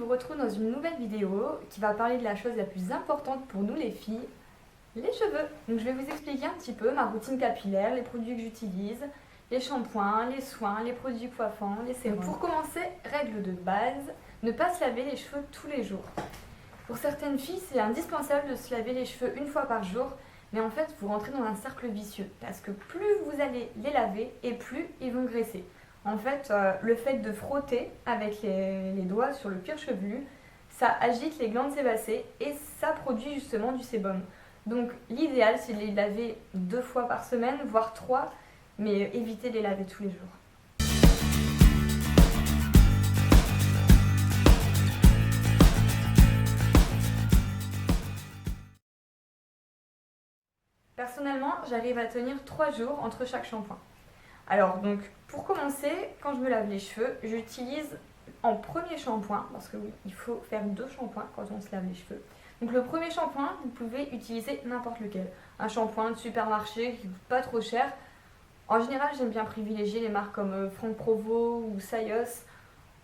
vous retrouve dans une nouvelle vidéo qui va parler de la chose la plus importante pour nous les filles, les cheveux. Donc je vais vous expliquer un petit peu ma routine capillaire, les produits que j'utilise, les shampoings, les soins, les produits coiffants, les sérums. Pour commencer, règle de base, ne pas se laver les cheveux tous les jours. Pour certaines filles, c'est indispensable de se laver les cheveux une fois par jour, mais en fait, vous rentrez dans un cercle vicieux parce que plus vous allez les laver et plus ils vont graisser. En fait, le fait de frotter avec les doigts sur le cuir chevelu, ça agite les glandes sébacées et ça produit justement du sébum. Donc l'idéal, c'est de les laver 2 fois par semaine, voire 3, mais évitez de les laver tous les jours. Personnellement, j'arrive à tenir 3 jours entre chaque shampoing. Alors donc, pour commencer, quand je me lave les cheveux, j'utilise en premier shampoing, parce que oui, il faut faire 2 shampoings quand on se lave les cheveux. Donc le premier shampoing, vous pouvez utiliser n'importe lequel. Un shampoing de supermarché qui ne coûte pas trop cher. En général, j'aime bien privilégier les marques comme Franck Provo ou Sayos,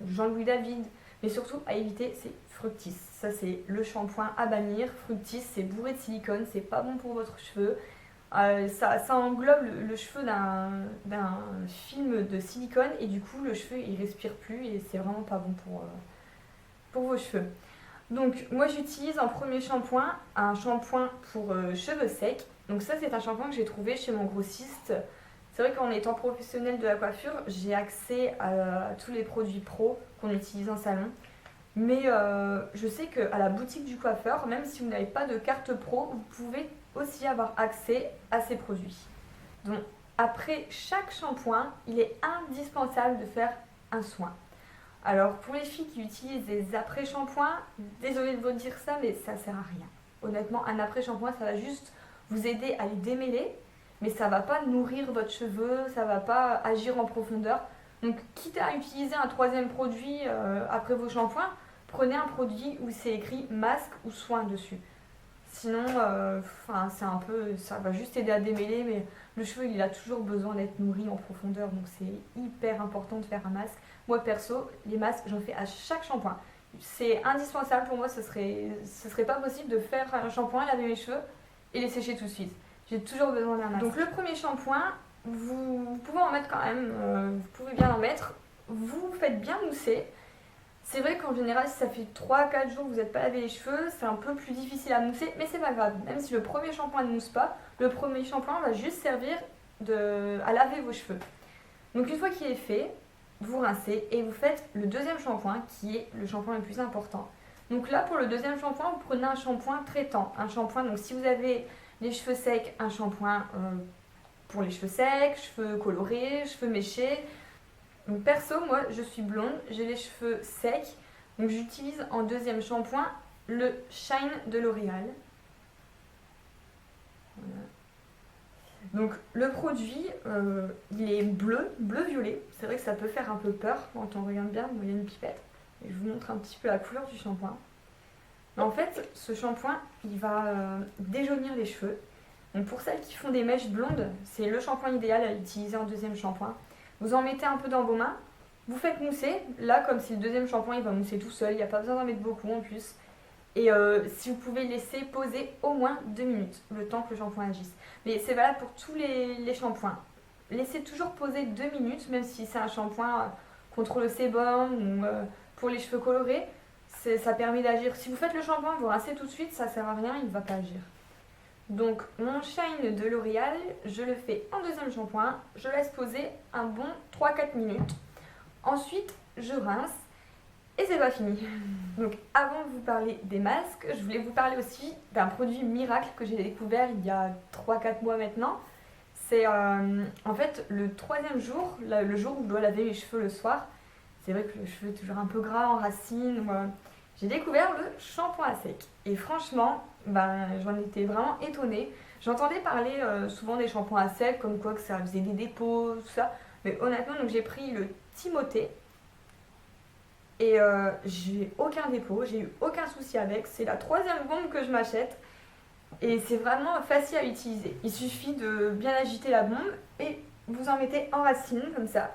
Jean-Louis David, mais surtout à éviter, c'est Fructis. Ça, c'est le shampoing à bannir. Fructis, c'est bourré de silicone, c'est pas bon pour votre cheveu. Ça englobe le cheveu d'un film de silicone et du coup le cheveu il respire plus et c'est vraiment pas bon pour vos cheveux. Donc moi j'utilise en premier shampoing un shampoing pour cheveux secs. Donc ça c'est un shampoing que j'ai trouvé chez mon grossiste. C'est vrai qu'en étant professionnelle de la coiffure, j'ai accès à tous les produits pro qu'on utilise en salon. Mais je sais qu'à la boutique du coiffeur, même si vous n'avez pas de carte pro, vous pouvez aussi avoir accès à ces produits. Donc après chaque shampoing, il est indispensable de faire un soin. Alors pour les filles qui utilisent des après-shampoings, désolée de vous dire ça, mais ça sert à rien. Honnêtement, un après-shampoing, ça va juste vous aider à les démêler, mais ça va pas nourrir votre cheveu, ça va pas agir en profondeur. Donc quitte à utiliser un 3e produit après vos shampoings, prenez un produit où c'est écrit masque ou soin dessus. Sinon, c'est un peu, ça va juste aider à démêler, mais le cheveu il a toujours besoin d'être nourri en profondeur, donc c'est hyper important de faire un masque. Moi perso, les masques j'en fais à chaque shampoing. C'est indispensable pour moi, ce serait pas possible de faire un shampoing, laver mes cheveux et les sécher tout de suite. J'ai toujours besoin d'un masque. Donc le premier shampoing, vous pouvez en mettre quand même, vous pouvez bien en mettre. Vous faites bien mousser. C'est vrai qu'en général, si ça fait 3-4 jours que vous n'êtes pas lavé les cheveux, c'est un peu plus difficile à mousser, mais c'est pas grave. Même si le premier shampoing ne mousse pas, le premier shampoing va juste servir à laver vos cheveux. Donc une fois qu'il est fait, vous rincez et vous faites le 2e shampoing qui est le shampoing le plus important. Donc là, pour le 2e shampoing, vous prenez un shampoing traitant. Un shampoing, donc si vous avez les cheveux secs, un shampoing pour les cheveux secs, cheveux colorés, cheveux méchés. Donc perso, moi je suis blonde, j'ai les cheveux secs, donc j'utilise en 2e shampoing le Shine de L'Oréal. Voilà. Donc le produit, il est bleu-violet. C'est vrai que ça peut faire un peu peur quand on regarde bien. Bon, il y a une pipette. Et je vous montre un petit peu la couleur du shampoing. Mais en fait, ce shampoing, il va déjaunir les cheveux. Donc pour celles qui font des mèches blondes, c'est le shampoing idéal à utiliser en 2e shampoing. Vous en mettez un peu dans vos mains, vous faites mousser. Là, comme c'est le 2e shampoing, il va mousser tout seul, il n'y a pas besoin d'en mettre beaucoup en plus. Et si vous pouvez laisser poser au moins 2 minutes, le temps que le shampoing agisse. Mais c'est valable pour tous les shampoings. Laissez toujours poser 2 minutes, même si c'est un shampoing contre le sébum ou pour les cheveux colorés, ça permet d'agir. Si vous faites le shampoing, vous rincez tout de suite, ça ne sert à rien, il ne va pas agir. Donc mon Shine de L'Oréal, je le fais en 2e shampoing, je laisse poser un bon 3-4 minutes. Ensuite, je rince et c'est pas fini. Donc avant de vous parler des masques, je voulais vous parler aussi d'un produit miracle que j'ai découvert il y a 3-4 mois maintenant. C'est en fait le 3e jour, le jour où je dois laver mes cheveux le soir. C'est vrai que le cheveu est toujours un peu gras en racines. J'ai découvert le shampoing à sec. Et franchement, j'en étais vraiment étonnée. J'entendais parler souvent des shampoings à sec, comme quoi que ça faisait des dépôts, tout ça. Mais honnêtement, donc j'ai pris le Timothée. Et j'ai aucun dépôt, j'ai eu aucun souci avec. C'est la 3e bombe que je m'achète. Et c'est vraiment facile à utiliser. Il suffit de bien agiter la bombe et vous en mettez en racine, comme ça.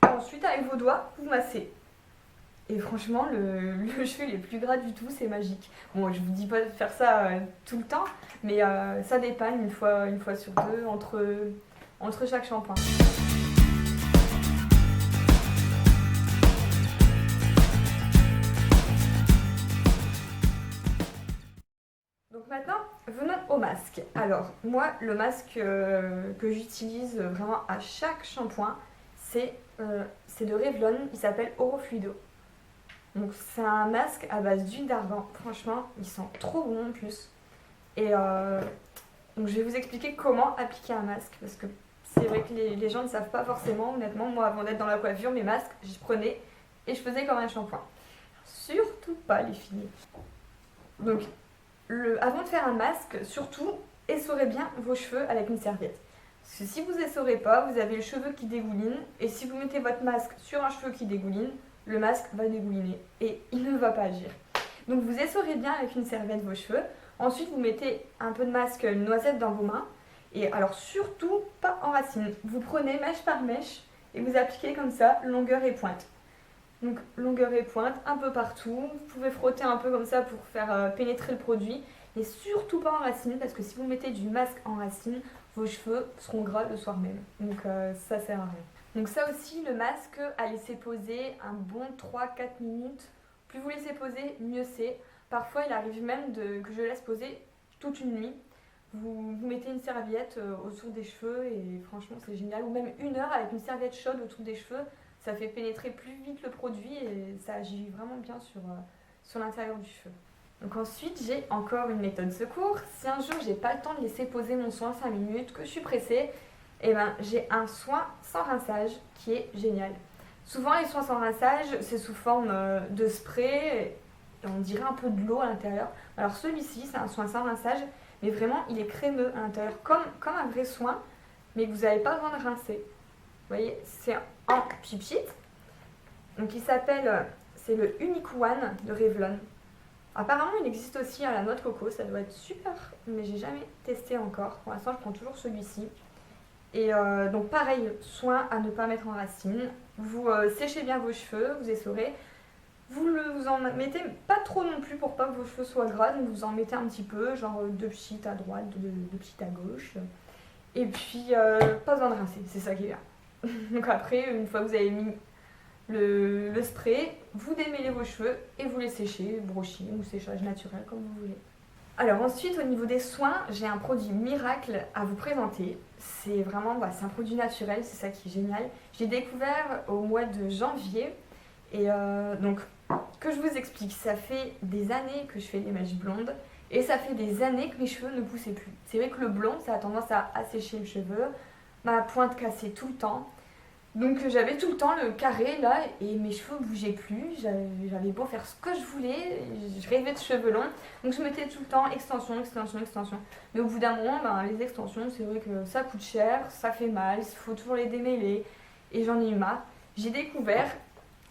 Ensuite, avec vos doigts, vous massez. Et franchement, le cheveu il est plus gras du tout, c'est magique. Bon, je vous dis pas de faire ça tout le temps, mais ça dépanne une fois sur deux entre chaque shampoing. Donc maintenant, venons au masque. Alors, moi, le masque que j'utilise vraiment à chaque shampoing, c'est de Revlon, il s'appelle Orofluido. Donc c'est un masque à base d'huile d'argan. Franchement, il sent trop bon en plus. Et donc je vais vous expliquer comment appliquer un masque. Parce que c'est vrai que les gens ne savent pas forcément. Honnêtement, moi avant d'être dans la coiffure, mes masques, j'y prenais et je faisais comme un shampoing. Surtout pas les filles. Donc avant de faire un masque, surtout, essorez bien vos cheveux avec une serviette. Parce que si vous essorez pas, vous avez le cheveu qui dégouline. Et si vous mettez votre masque sur un cheveu qui dégouline, le masque va dégouliner et il ne va pas agir. Donc vous essorez bien avec une serviette vos cheveux. Ensuite, vous mettez un peu de masque noisette dans vos mains. Et alors surtout, pas en racine. Vous prenez mèche par mèche et vous appliquez comme ça, longueur et pointe. Donc longueur et pointe, un peu partout. Vous pouvez frotter un peu comme ça pour faire pénétrer le produit. Et surtout pas en racine, parce que si vous mettez du masque en racine, vos cheveux seront gras le soir même. Donc ça sert à rien. Donc ça aussi, le masque à laisser poser un bon 3-4 minutes. Plus vous laissez poser, mieux c'est. Parfois, il arrive même que je laisse poser toute une nuit. Vous mettez une serviette autour des cheveux et franchement, c'est génial. Ou même 1 heure avec une serviette chaude autour des cheveux. Ça fait pénétrer plus vite le produit et ça agit vraiment bien sur l'intérieur du cheveu. Donc ensuite, j'ai encore une méthode secours. Si un jour, j'ai pas le temps de laisser poser mon soin 5 minutes, que je suis pressée, et ben, j'ai un soin sans rinçage qui est génial. Souvent les soins sans rinçage c'est sous forme de spray et on dirait un peu de l'eau à l'intérieur. Alors celui-ci c'est un soin sans rinçage mais vraiment il est crémeux à l'intérieur comme un vrai soin mais que vous n'avez pas besoin de rincer. Vous voyez c'est en pipite. Donc il s'appelle, c'est le Unique One de Revlon. Apparemment il existe aussi à la noix de coco, ça doit être super mais j'ai jamais testé encore. Pour l'instant je prends toujours celui-ci. Et donc pareil, soin à ne pas mettre en racine. Vous séchez bien vos cheveux, vous essorez. Vous en mettez pas trop non plus pour pas que vos cheveux soient gras. Donc vous en mettez un petit peu, genre 2 pchites à droite, 2 pchites à gauche. Et puis pas besoin de rincer, c'est ça qui est bien. Donc après, une fois que vous avez mis le spray, vous démêlez vos cheveux et vous les séchez, brushing ou séchage naturel comme vous voulez. Alors ensuite au niveau des soins, j'ai un produit miracle à vous présenter. C'est vraiment, c'est un produit naturel, c'est ça qui est génial. J'ai découvert au mois de janvier et donc que je vous explique, ça fait des années que je fais des mèches blondes et ça fait des années que mes cheveux ne poussaient plus. C'est vrai que le blond ça a tendance à assécher le cheveu, ma pointe cassée tout le temps. Donc j'avais tout le temps le carré là et mes cheveux bougeaient plus, j'avais beau faire ce que je voulais, je rêvais de cheveux longs. Donc je mettais tout le temps extension, extension, extension. Mais au bout d'un moment, les extensions c'est vrai que ça coûte cher, ça fait mal, il faut toujours les démêler et j'en ai eu marre. J'ai découvert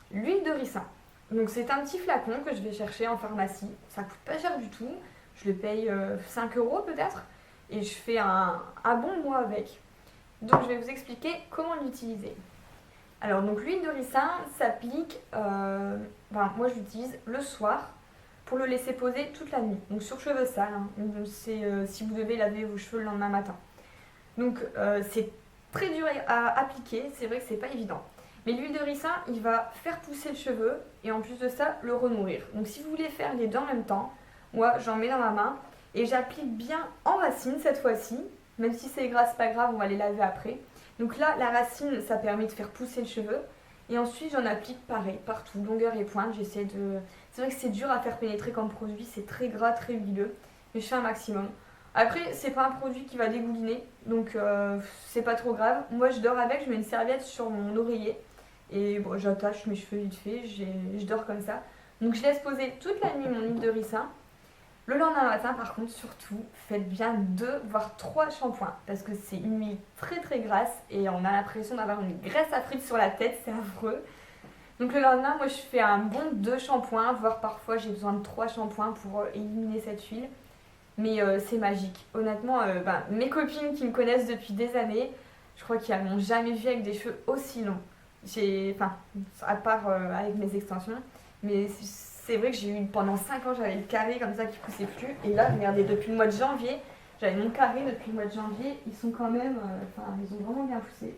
l'huile de ricin. Donc c'est un petit flacon que je vais chercher en pharmacie, ça coûte pas cher du tout, je le paye 5 € peut-être et je fais un bon mois avec. Donc je vais vous expliquer comment l'utiliser. Alors donc l'huile de ricin s'applique, moi je l'utilise le soir pour le laisser poser toute la nuit. Donc sur cheveux sales, c'est si vous devez laver vos cheveux le lendemain matin. Donc c'est très dur à appliquer, c'est vrai que c'est pas évident. Mais l'huile de ricin, il va faire pousser le cheveu et en plus de ça, le renourrir. Donc si vous voulez faire les deux en même temps, moi j'en mets dans ma main et j'applique bien en racine cette fois-ci. Même si c'est gras, c'est pas grave, on va les laver après. Donc là, la racine, ça permet de faire pousser le cheveu. Et ensuite, j'en applique pareil, partout, longueur et pointe. J'essaie de... C'est vrai que c'est dur à faire pénétrer comme produit, c'est très gras, très huileux. Mais je fais un maximum. Après, c'est pas un produit qui va dégouliner, donc c'est pas trop grave. Moi, je dors avec, je mets une serviette sur mon oreiller. Et bon, j'attache mes cheveux vite fait, je dors comme ça. Donc je laisse poser toute la nuit mon huile de ricin. Le lendemain matin, par contre, surtout, faites bien 2 voire 3 shampoings parce que c'est une huile très très grasse et on a l'impression d'avoir une graisse à frites sur la tête, c'est affreux. Donc le lendemain, moi je fais un bon 2 shampoings, voire parfois j'ai besoin de 3 shampoings pour éliminer cette huile. Mais c'est magique. Honnêtement, mes copines qui me connaissent depuis des années, je crois qu'elles m'ont jamais vu avec des cheveux aussi longs. À part avec mes extensions. Mais c'est vrai que j'ai eu pendant 5 ans, j'avais le carré comme ça qui poussait plus. Et là, regardez, depuis le mois de janvier, j'avais mon carré depuis le mois de janvier. Ils sont quand même, ils ont vraiment bien poussé.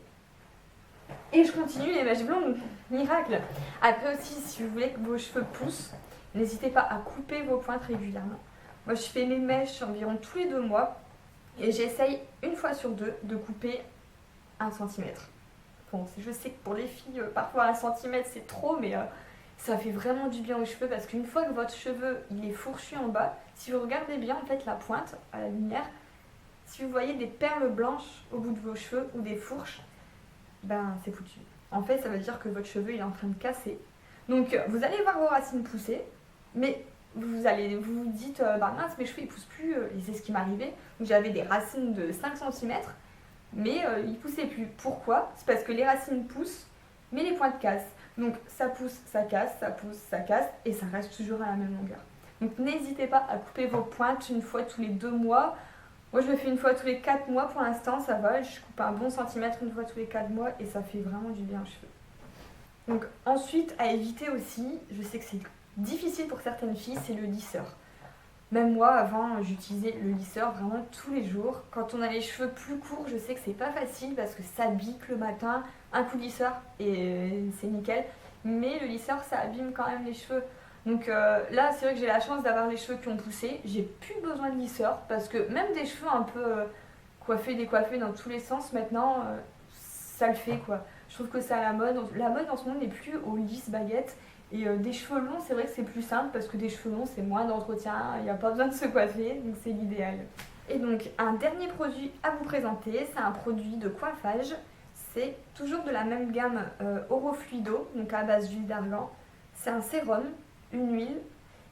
Et je continue les mèches blondes, miracle. Après aussi, si vous voulez que vos cheveux poussent, n'hésitez pas à couper vos pointes régulièrement. Moi, je fais mes mèches environ tous les 2 mois. Et j'essaye une fois sur 2 de couper 1 cm. Bon, je sais que pour les filles, parfois 1 cm c'est trop, mais ça fait vraiment du bien aux cheveux parce qu'une fois que votre cheveu il est fourchu en bas, si vous regardez bien en fait la pointe à la lumière, si vous voyez des perles blanches au bout de vos cheveux ou des fourches, ben c'est foutu. En fait, ça veut dire que votre cheveu il est en train de casser. Donc vous allez voir vos racines pousser, mais vous dites bah mince, mes cheveux ils poussent plus, et c'est ce qui m'arrivait. Donc j'avais des racines de 5 cm, mais ils poussaient plus. Pourquoi? C'est parce que les racines poussent, mais les pointes cassent. Donc ça pousse, ça casse, ça pousse, ça casse, et ça reste toujours à la même longueur. Donc n'hésitez pas à couper vos pointes une fois tous les 2 mois. Moi je le fais une fois tous les 4 mois pour l'instant, ça va. Je coupe un bon centimètre une fois tous les 4 mois et ça fait vraiment du bien aux cheveux. Donc ensuite, à éviter aussi, je sais que c'est difficile pour certaines filles, c'est le lisseur. Même moi, avant, j'utilisais le lisseur vraiment tous les jours. Quand on a les cheveux plus courts, je sais que c'est pas facile parce que ça bique le matin. Un coup de lisseur et c'est nickel. Mais le lisseur, ça abîme quand même les cheveux. Donc là, c'est vrai que j'ai la chance d'avoir les cheveux qui ont poussé. J'ai plus besoin de lisseur parce que même des cheveux un peu coiffés, décoiffés dans tous les sens, maintenant, ça le fait quoi. Je trouve que c'est à la mode. La mode en ce moment n'est plus aux lisses baguettes. Et des cheveux longs, c'est vrai que c'est plus simple parce que des cheveux longs, c'est moins d'entretien, il n'y a pas besoin de se coiffer, donc c'est l'idéal. Et donc, un dernier produit à vous présenter, c'est un produit de coiffage. C'est toujours de la même gamme Orofluido, donc à base d'huile d'argan. C'est un sérum, une huile,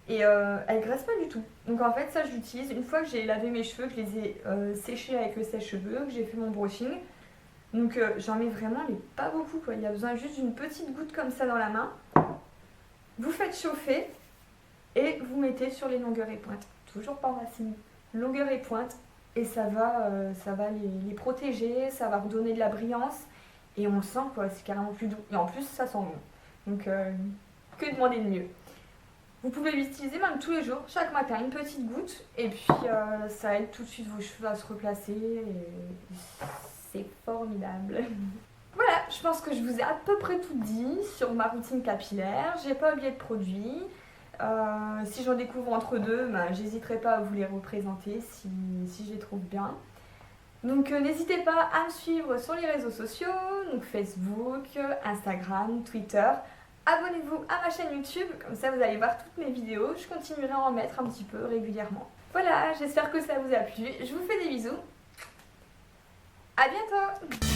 et elle graisse pas du tout. Donc en fait, ça je l'utilise une fois que j'ai lavé mes cheveux, que je les ai séchés avec le sèche-cheveux, que j'ai fait mon brushing. Donc j'en mets vraiment, mais pas beaucoup quoi. Il y a besoin juste d'une petite goutte comme ça dans la main. Vous faites chauffer et vous mettez sur les longueurs et pointes. Toujours par racine. Longueur et pointe. Et ça va les protéger, ça va redonner de la brillance. Et on le sent quoi, c'est carrément plus doux. Et en plus, ça sent bon. Donc, que demander de mieux? Vous pouvez l'utiliser même tous les jours, chaque matin, une petite goutte. Et puis, ça aide tout de suite vos cheveux à se replacer. Et c'est formidable. Voilà, je pense que je vous ai à peu près tout dit sur ma routine capillaire. J'ai pas oublié de produits. Si j'en découvre entre deux, ben, j'hésiterai pas à vous les représenter si je les trouve bien. Donc n'hésitez pas à me suivre sur les réseaux sociaux, donc Facebook, Instagram, Twitter. Abonnez-vous à ma chaîne YouTube, comme ça vous allez voir toutes mes vidéos. Je continuerai à en mettre un petit peu régulièrement. Voilà, j'espère que ça vous a plu. Je vous fais des bisous. À bientôt!